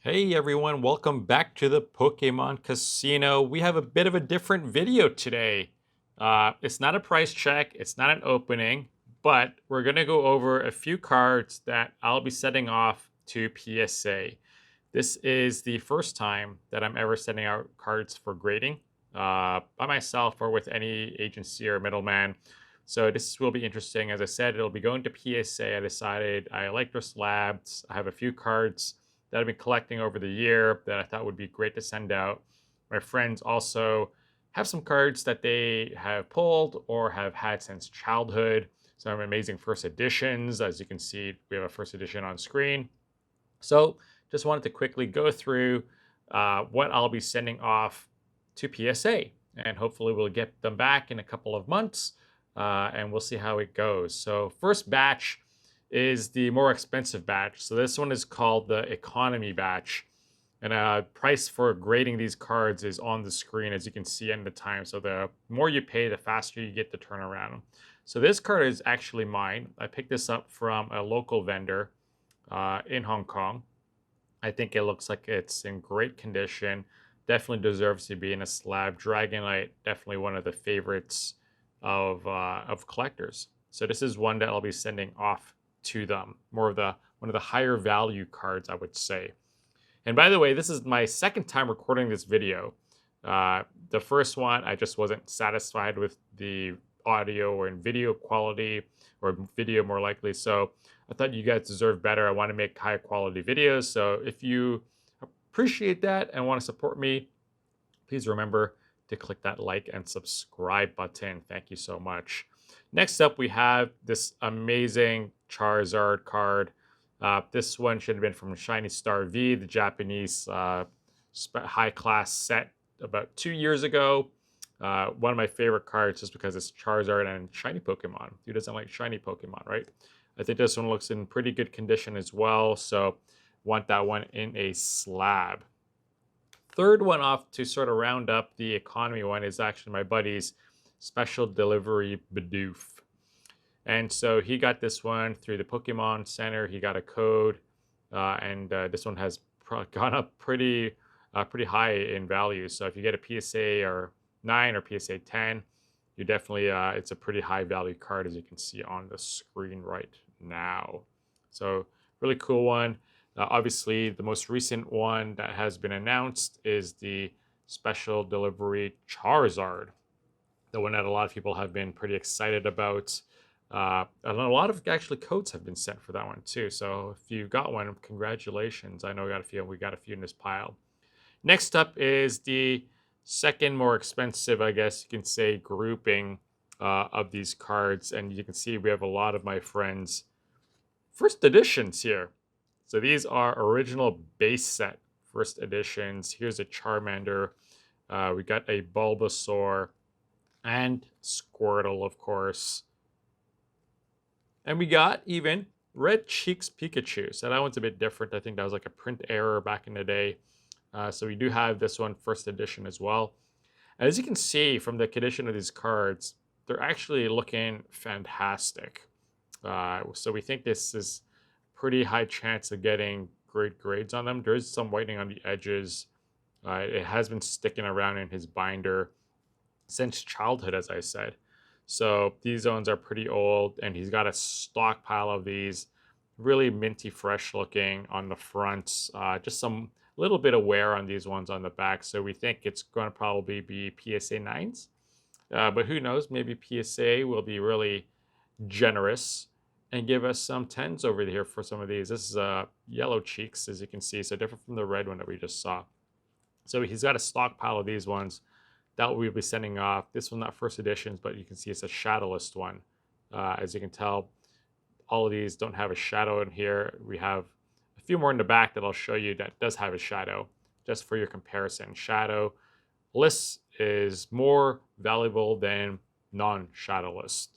Hey everyone, welcome back to the Pokemon Casino. We have a bit of a different video today. It's not a price check, it's not an opening, but we're going to go over a few cards that I'll be setting off to PSA. This is the first time that I'm ever sending out cards for grading by myself or with any agency or middleman. So this will be interesting. As I said, it'll be going to PSA. I decided I like their slabs. I have a few cards that I've been collecting over the year that I thought would be great to send out. My friends also have some cards that they have pulled or have had since childhood. Some amazing first editions. As you can see, we have a first edition on screen. So just wanted to quickly go through what I'll be sending off to PSA. And hopefully we'll get them back in a couple of months and we'll see how it goes. So first batch is the more expensive batch. So this one is called the economy batch. And price for grading these cards is on the screen, as you can see at the time. So the more you pay, the faster you get the turnaround. So this card is actually mine. I picked this up from a local vendor in Hong Kong. I think it looks like it's in great condition. Definitely deserves to be in a slab. Dragonite, definitely one of the favorites of collectors. So this is one that I'll be sending off to them. More of the one of the higher value cards, I would say. And by the way, this is my second time recording this video. The first one, I just wasn't satisfied with the audio or in video quality, or video more likely. So I thought you guys deserve better. I want to make high quality videos. So if you appreciate that and want to support me, please remember to click that like and subscribe button. Thank you so much. Next up, we have this amazing Charizard card. This one should have been from Shiny Star V, the Japanese high-class set about 2 years ago. One of my favorite cards just because it's Charizard and shiny Pokemon. Who doesn't like shiny Pokemon, right? I think this one looks in pretty good condition as well, so want that one in a slab. Third one off to sort of round up the economy one is actually my buddy's special delivery Bidoof. And so he got this one through the Pokemon Center. He got a code, and this one has gone up pretty high in value. So if you get a PSA or 9 or PSA 10, you definitely it's a pretty high value card, as you can see on the screen right now. So really cool one. Obviously, the most recent one that has been announced is the special delivery Charizard, the one that a lot of people have been pretty excited about. And a lot of actually codes have been sent for that one too. So if you got one, congratulations. I know we got a few in this pile. Next up is the second more expensive, I guess you can say, grouping of these cards. And you can see we have a lot of my friends' first editions here. So these are original base set first editions. Here's a Charmander. We got a Bulbasaur and Squirtle, of course. And we got even Red Cheeks Pikachu. So that one's a bit different. I think that was like a print error back in the day. So we do have this one first edition as well. And as you can see from the condition of these cards, they're actually looking fantastic. So we think this is pretty high chance of getting great grades on them. There is some whitening on the edges. It has been sticking around in his binder since childhood, as I said. So these ones are pretty old, and he's got a stockpile of these, really minty fresh looking on the fronts. Just some little bit of wear on these ones on the back. So we think it's going to probably be PSA 9s. But who knows, maybe PSA will be really generous and give us some 10s over here for some of these. This is yellow cheeks, as you can see, so different from the red one that we just saw. So he's got a stockpile of these ones that we'll be sending off. This one not first editions, but you can see it's a shadowless one. As you can tell, all of these don't have a shadow in here. We have a few more in the back that I'll show you that does have a shadow, just for your comparison. Shadowless is more valuable than non-shadowless.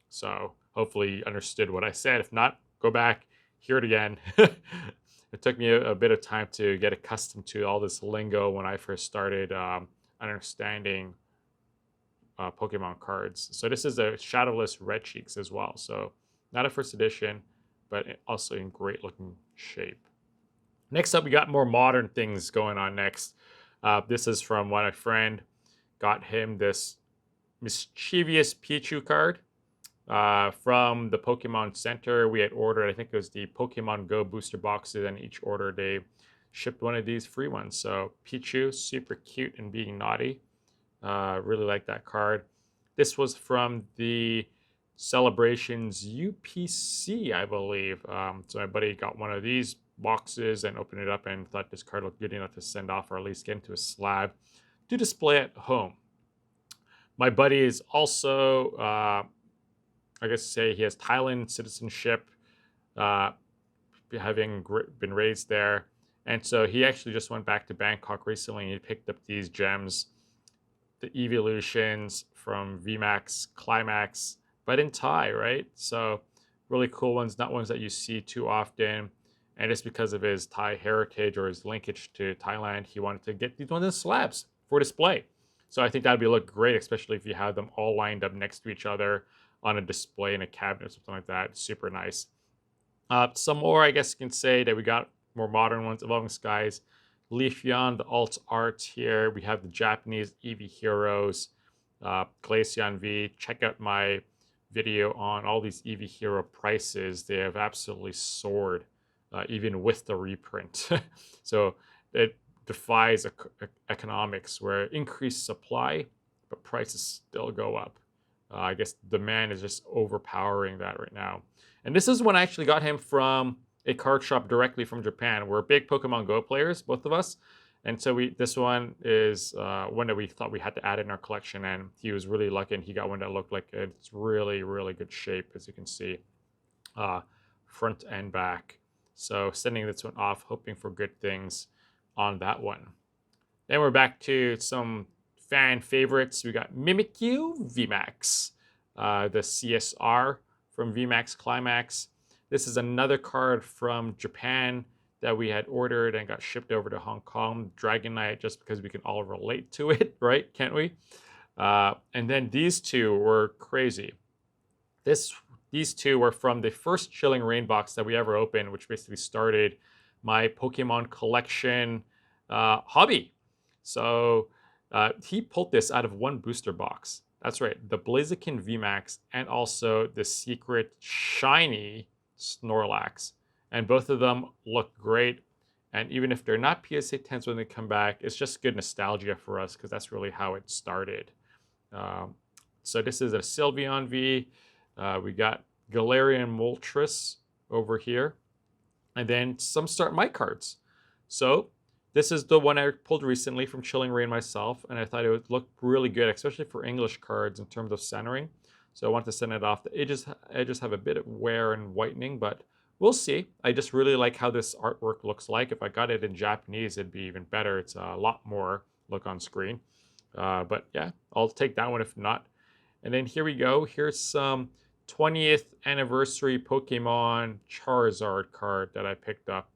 So hopefully you understood what I said. If not, go back, hear it again. It took me a bit of time to get accustomed to all this lingo when I first started understanding Pokemon cards. So this is a shadowless Red Cheeks as well. So not a first edition, but also in great looking shape. Next up, we got more modern things going on next. This is from one of my friend. Got him this mischievous Pichu card from the Pokemon Center. We had ordered, I think it was the Pokemon Go booster boxes, and each order they shipped one of these free ones. So Pichu, super cute and being naughty. Really like that card. This was from the Celebrations UPC, I believe. So my buddy got one of these boxes and opened it up and thought this card looked good enough to send off or at least get into a slab to display at home. My buddy is also, I guess, say he has Thailand citizenship, uh, having been raised there. And so he actually just went back to Bangkok recently and he picked up these gems, the evolutions from V-Max, Climax, but in Thai, right? So really cool ones, not ones that you see too often. And just because of his Thai heritage or his linkage to Thailand, he wanted to get these ones in slabs for display. So I think that'd be look great, especially if you have them all lined up next to each other on a display in a cabinet or something like that. Super nice. Some more, I guess you can say that we got more modern ones. Evolving Skies, Leafeon, the alt art here. We have the Japanese Eevee Heroes, Glaceon V. Check out my video on all these Eevee Hero prices. They have absolutely soared, even with the reprint. So it defies economics where increased supply, but prices still go up. I guess demand is just overpowering that right now. And this is when I actually got him from a card shop directly from Japan. We're big Pokemon Go players, both of us. And so this one is one that we thought we had to add in our collection. And he was really lucky and he got one that looked like it's really, really good shape, as you can see, front and back. So sending this one off, hoping for good things on that one. Then we're back to some fan favorites. We got Mimikyu V-Max, the CSR from V-Max Climax. This is another card from Japan that we had ordered and got shipped over to Hong Kong. Dragonite, just because we can all relate to it, right? Can't we? And then these two were crazy. These two were from the first Chilling Reign box that we ever opened, which basically started my Pokemon collection hobby. So he pulled this out of one booster box. That's right, the Blaziken VMAX and also the secret shiny Snorlax. And both of them look great. And even if they're not PSA 10s when they come back, it's just good nostalgia for us because that's really how it started. So this is a Sylveon V. We got Galarian Moltres over here. And then some Start My cards. So this is the one I pulled recently from Chilling Reign myself, and I thought it would look really good, especially for English cards in terms of centering. So I want to send it off. The edges have a bit of wear and whitening, but we'll see. I just really like how this artwork looks like. If I got it in Japanese, it'd be even better. It's a lot more look on screen. But yeah, I'll take that one if not. And then here we go. Here's some 20th anniversary Pokemon Charizard card that I picked up.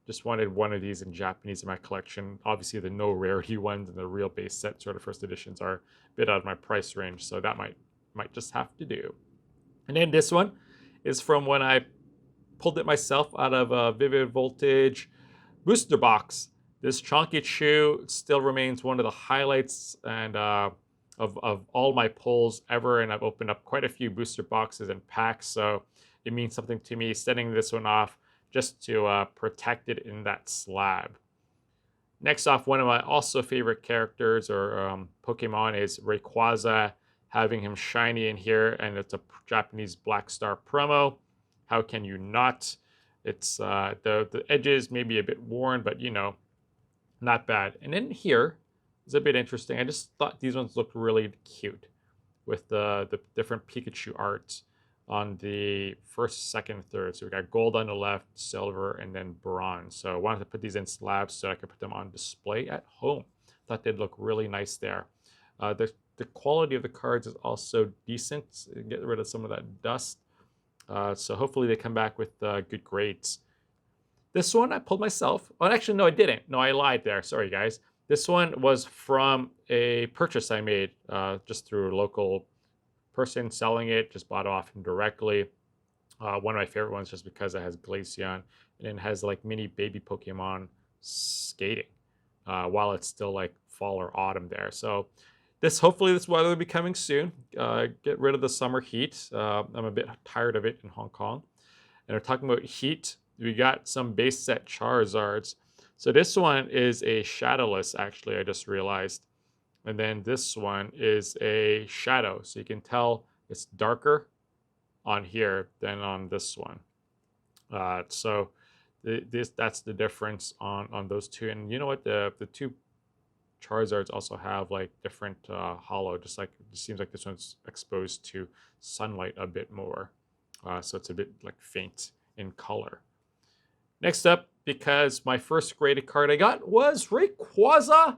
Just wanted one of these in Japanese in my collection. Obviously, the no rarity ones and the real base set sort of first editions are a bit out of my price range, so that might just have to do. And then this one is from when I pulled it myself out of a Vivid Voltage booster box. This Chonky Chew still remains one of the highlights and of all my pulls ever, and I've opened up quite a few booster boxes and packs, so it means something to me sending this one off just to protect it in that slab. Next off, one of my also favorite characters or Pokemon is Rayquaza, having him shiny in here, and it's a Japanese Black Star promo. How can you not? It's the edges may be a bit worn, but you know, not bad. And then here is a bit interesting. I just thought these ones looked really cute with the different Pikachu art on the first, second, third. So we got gold on the left, silver, and then bronze. So I wanted to put these in slabs so I could put them on display at home. Thought they'd look really nice there. The quality of the cards is also decent. Get rid of some of that dust. So hopefully they come back with good grades. This one I pulled myself. Oh, actually, no, I didn't. No, I lied there. Sorry, guys. This one was from a purchase I made just through a local person selling it. Just bought it off him directly. One of my favorite ones just because it has Glaceon and it has like mini baby Pokemon skating while it's still like fall or autumn there. So hopefully this weather will be coming soon. Get rid of the summer heat. I'm a bit tired of it in Hong Kong. And we're talking about heat. We got some base set Charizards. So this one is a shadowless, actually, I just realized. And then this one is a shadow. So you can tell it's darker on here than on this one. So that's the difference on those two. And you know what? The two Charizards also have like different holo, just like it seems like this one's exposed to sunlight a bit more. So it's a bit like faint in color. Next up, because my first graded card I got was Rayquaza,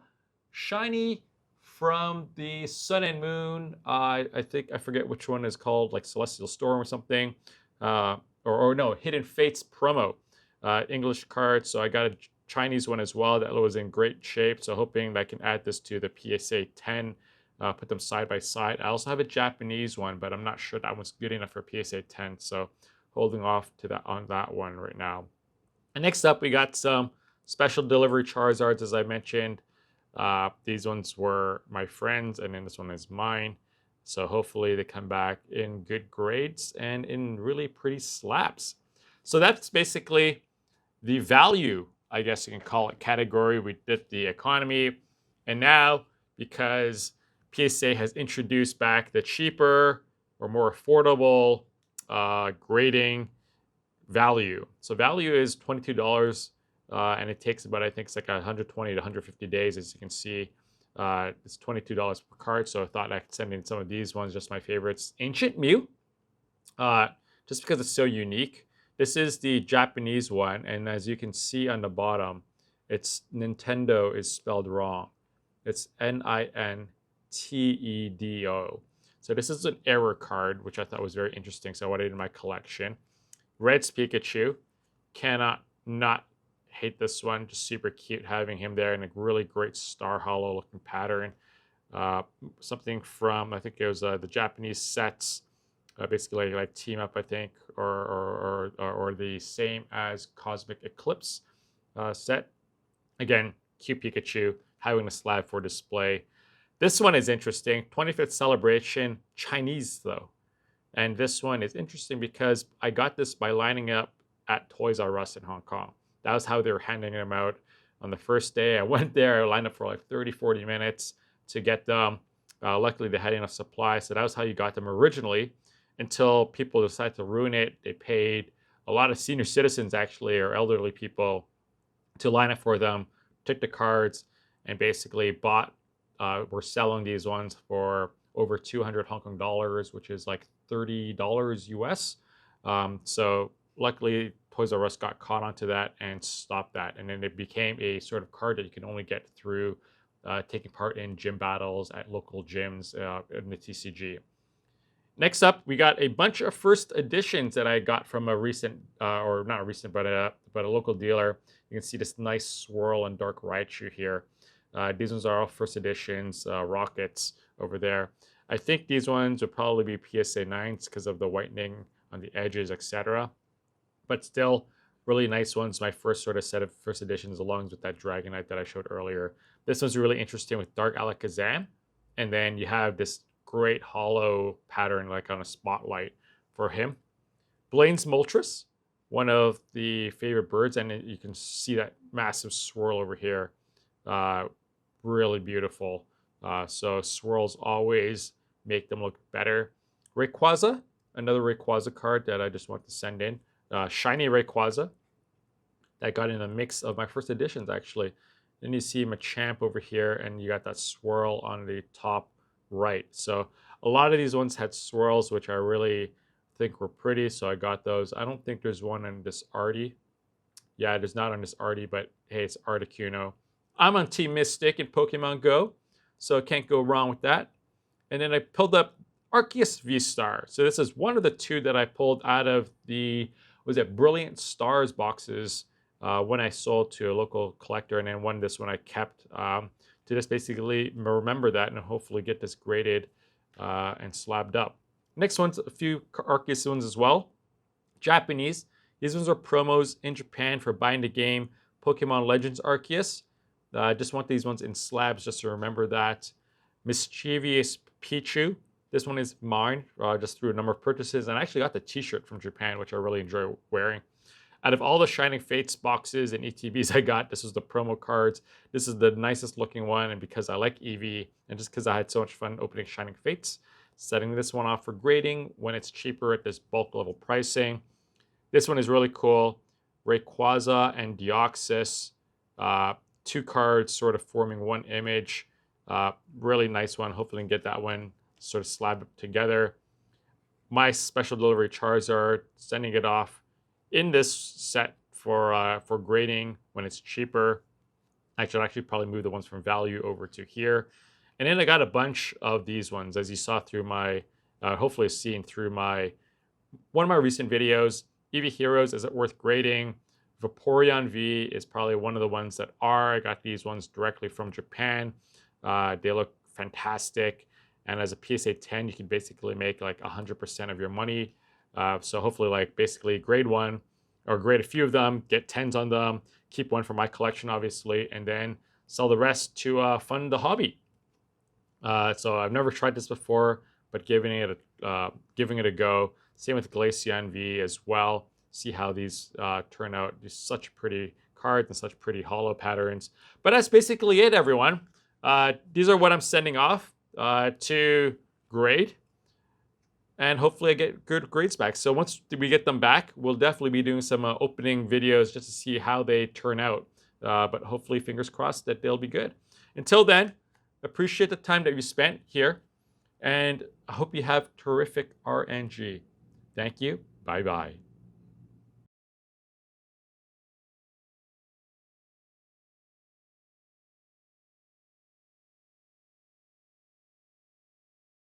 shiny from the Sun and Moon. I think, I forget which one is called, like Celestial Storm or something. Or no, Hidden Fates promo. English card, so I got a Chinese one as well that was in great shape. So hoping that I can add this to the PSA 10, put them side by side. I also have a Japanese one, but I'm not sure that one's good enough for PSA 10. So holding off to that on that one right now. And next up, we got some special delivery Charizards, as I mentioned. These ones were my friends, and then this one is mine. So hopefully they come back in good grades and in really pretty slabs. So that's basically the value, I guess you can call it, category. We did the economy. And now, because PSA has introduced back the cheaper or more affordable grading value. So value is $22, and it takes about, I think it's like 120 to 150 days, as you can see. It's $22 per card, so I thought I could send in some of these ones, just my favorites. Ancient Mew, just because it's so unique. This is the Japanese one, and as you can see on the bottom, it's Nintendo is spelled wrong. It's Nintedo. So this is an error card, which I thought was very interesting, so I wanted it in my collection. Red's Pikachu. Cannot not hate this one. Just super cute having him there in a really great star hollow looking pattern. Something from, I think it was the Japanese sets, basically like Team Up, I think, or the same as Cosmic Eclipse set. Again, cute Pikachu having a slab for display. This one is interesting. 25th celebration, Chinese though. And this one is interesting because I got this by lining up at Toys R Us in Hong Kong. That was how they were handing them out on the first day. I went there, I lined up for like 30, 40 minutes to get them. Luckily, they had enough supply. So that was how you got them originally, until people decided to ruin it. They paid a lot of senior citizens, actually, or elderly people, to line up for them, took the cards, and basically were selling these ones for over 200 Hong Kong dollars, which is like $30 US. So luckily, Toys R Us got caught onto that and stopped that. And then it became a sort of card that you can only get through taking part in gym battles at local gyms in the TCG. Next up, we got a bunch of first editions that I got from a recent, or not a recent, but a local dealer. You can see this nice swirl and dark Raichu here. These ones are all first editions, rockets over there. I think these ones would probably be PSA 9s because of the whitening on the edges, etc. But still, really nice ones. My first sort of set of first editions, along with that Dragonite that I showed earlier. This one's really interesting with Dark Alakazam. And then you have this great hollow pattern like on a spotlight for him. Blaine's Moltres, one of the favorite birds. And you can see that massive swirl over here. Really beautiful. So swirls always make them look better. Rayquaza, another Rayquaza card that I just want to send in. Shiny Rayquaza that got in a mix of my first editions, actually. Then you see Machamp over here, and you got that swirl on the top right. So a lot of these ones had swirls, which I really think were pretty, so I got those. I don't think there's one on this Artie. Yeah, there's not on this Artie, but hey, it's Articuno. I'm on Team Mystic in Pokemon Go, so can't go wrong with that. And then I pulled up Arceus V-Star. So this is one of the two that I pulled out of the, was it Brilliant Stars boxes when I sold to a local collector, and then this one I kept to just basically remember that and hopefully get this graded and slabbed up. Next one's a few Arceus ones as well. Japanese. These ones are promos in Japan for buying the game Pokemon Legends Arceus. I just want these ones in slabs just to remember that. Mischievous Pichu. This one is mine, just through a number of purchases. And I actually got the t-shirt from Japan, which I really enjoy wearing. Out of all the Shining Fates boxes and ETBs I got, this was the promo cards. This is the nicest looking one, and because I like EV, and just because I had so much fun opening Shining Fates, setting this one off for grading when it's cheaper at this bulk level pricing. This one is really cool. Rayquaza and Deoxys, 2 cards sort of forming one image. Really nice one. Hopefully we can get that one sort of slab together. My special delivery Charizard, sending it off in this set for grading when it's cheaper. I should actually probably move the ones from value over to here. And then I got a bunch of these ones, as you saw through my, hopefully seen through one of my recent videos. EV Heroes, is it worth grading? Vaporeon V is probably one of the ones that are. I got these ones directly from Japan. They look fantastic. And as a PSA 10, you can basically make like 100% of your money. So hopefully like basically grade one or grade a few of them, get 10s on them, keep one for my collection, obviously, and then sell the rest to fund the hobby. So I've never tried this before, but giving it a go. Same with Glaceon V as well. See how these turn out. Just such pretty cards and such pretty holo patterns. But that's basically it, everyone. These are what I'm sending off to grade. And hopefully I get good grades back. So once we get them back, we'll definitely be doing some opening videos just to see how they turn out. But hopefully, fingers crossed that they'll be good. Until then, appreciate the time that you spent here. And I hope you have terrific RNG. Thank you. Bye-bye.